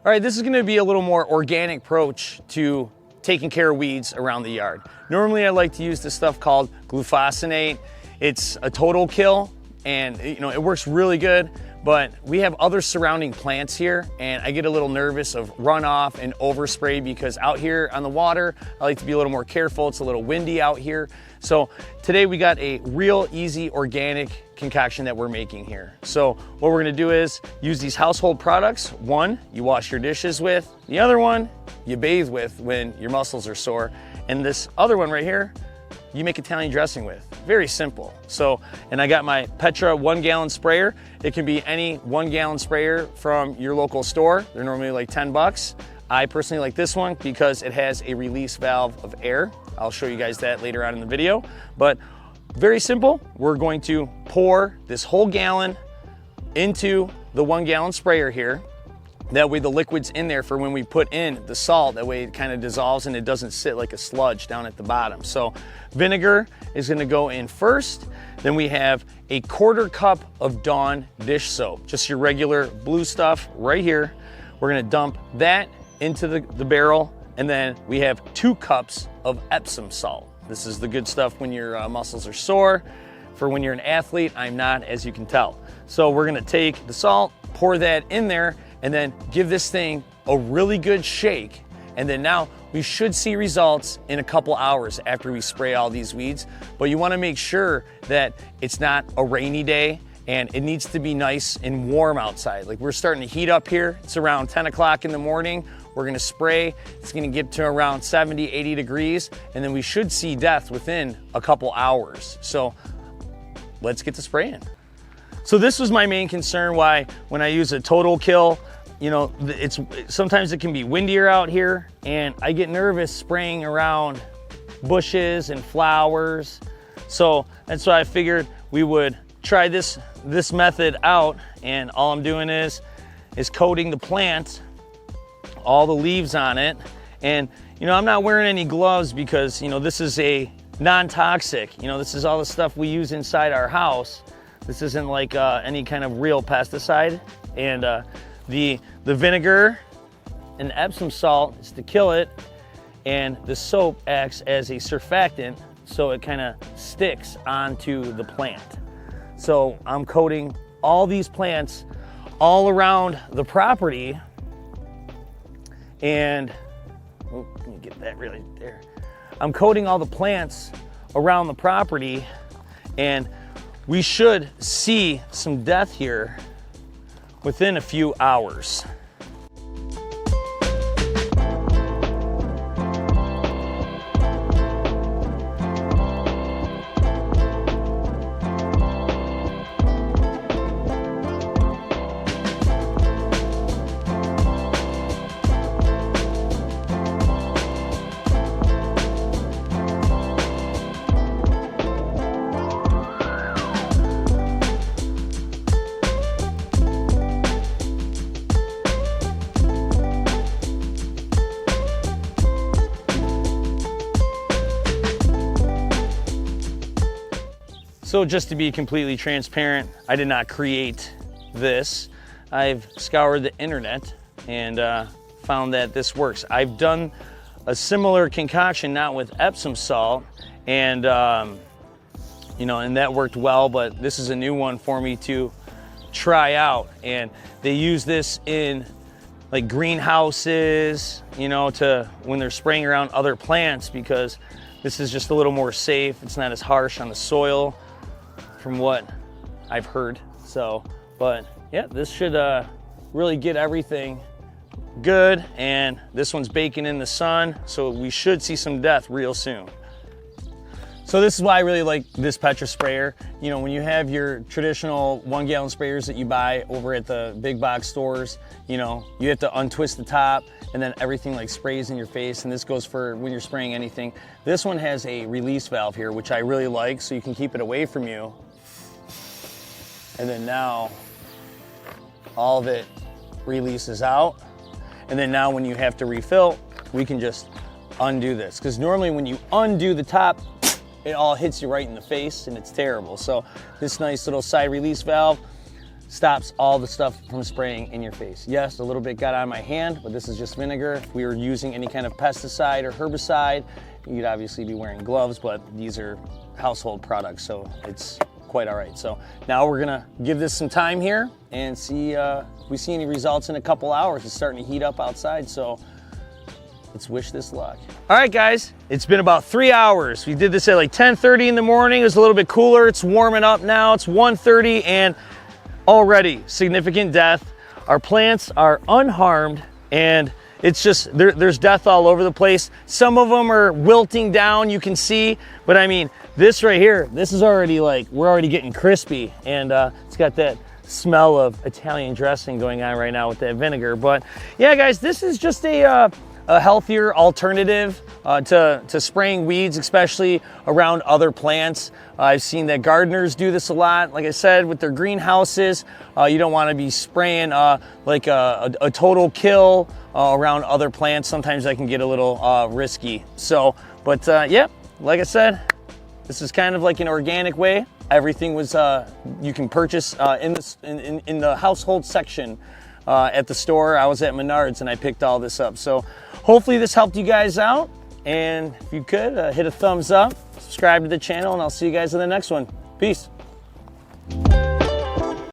All right, this is gonna be a little more organic approach to taking care of weeds around the yard. Normally I like to use this stuff called glufosinate. It's a total kill and it works really good, but we have other surrounding plants here and I get a little nervous of runoff and overspray because out here on the water, I like to be a little more careful. It's a little windy out here. So today we got a real easy organic concoction that we're making here. So what we're gonna do is use these household products. One, you wash your dishes with. The other one, you bathe with when your muscles are sore. And this other one right here, you make Italian dressing with. Very simple. So, and I got my Petra 1 gallon sprayer. It can be any 1 gallon sprayer from your local store. They're normally like 10 bucks. I personally like this one because it has a release valve of air. I'll show you guys that later on in the video, but very simple. We're going to pour this whole gallon into the 1 gallon sprayer here. That way the liquid's in there for when we put in the salt. That way it kind of dissolves and it doesn't sit like a sludge down at the bottom. So vinegar is gonna go in first. Then we have a 1/4 cup of Dawn dish soap, just your regular blue stuff right here. We're gonna dump that into the barrel. And then we have 2 cups of Epsom salt. This is the good stuff when your muscles are sore. For when you're an athlete, I'm not, as you can tell. So we're gonna take the salt, pour that in there, and then give this thing a really good shake. And then now we should see results in a couple hours after we spray all these weeds. But you wanna make sure that it's not a rainy day and it needs to be nice and warm outside. Like we're starting to heat up here. It's around 10 o'clock in the morning. We're gonna spray, it's gonna get to around 70, 80 degrees, and then we should see death within a couple hours. So let's get to spraying. So this was my main concern why when I use a total kill, sometimes it can be windier out here and I get nervous spraying around bushes and flowers. So that's why I figured we would try this method out, and all I'm doing is coating the plant, all the leaves on it. And I'm not wearing any gloves because this is a non-toxic, this is all the stuff we use inside our house. This isn't like any kind of real pesticide. And the vinegar and Epsom salt is to kill it, and the soap acts as a surfactant, so it kind of sticks onto the plant. So I'm coating all these plants all around the property, and let me get that really there. I'm coating all the plants around the property, and we should see some death here within a few hours. So just to be completely transparent, I did not create this. I've scoured the internet and found that this works. I've done a similar concoction, not with Epsom salt, and and that worked well, but this is a new one for me to try out. And they use this in like greenhouses, to when they're spraying around other plants, because this is just a little more safe. It's not as harsh on the soil, from what I've heard. So, but yeah, this should really get everything good. And this one's baking in the sun, so we should see some death real soon. So this is why I really like this Petra sprayer. When you have your traditional 1 gallon sprayers that you buy over at the big box stores, you have to untwist the top and then everything like sprays in your face. And this goes for when you're spraying anything. This one has a release valve here, which I really like, so you can keep it away from you. And then now all of it releases out. And then now when you have to refill, we can just undo this. Because normally when you undo the top, it all hits you right in the face and it's terrible. So this nice little side release valve stops all the stuff from spraying in your face. Yes, a little bit got on my hand, but this is just vinegar. If we were using any kind of pesticide or herbicide, you'd obviously be wearing gloves, but these are household products, so it's quite all right. So now we're gonna give this some time here and see if we see any results in a couple hours. It's starting to heat up outside, so let's wish this luck. All right, guys, it's been about 3 hours. We did this at like 10:30 in the morning. It was a little bit cooler. It's warming up now. It's 1:30 and already significant death. Our plants are unharmed, and it's just, there's death all over the place. Some of them are wilting down, you can see, but I mean, this right here, this is already like, we're already getting crispy, and it's got that smell of Italian dressing going on right now with that vinegar. But yeah, guys, this is just a healthier alternative to spraying weeds, especially around other plants. I've seen that gardeners do this a lot. Like I said, with their greenhouses, you don't want to be spraying like a total kill around other plants. Sometimes that can get a little risky. So, but yeah, like I said, this is kind of like an organic way. Everything was you can purchase in the household section at the store. I was at Menards and I picked all this up. So hopefully this helped you guys out. And if you could, hit a thumbs up, subscribe to the channel, and I'll see you guys in the next one. Peace.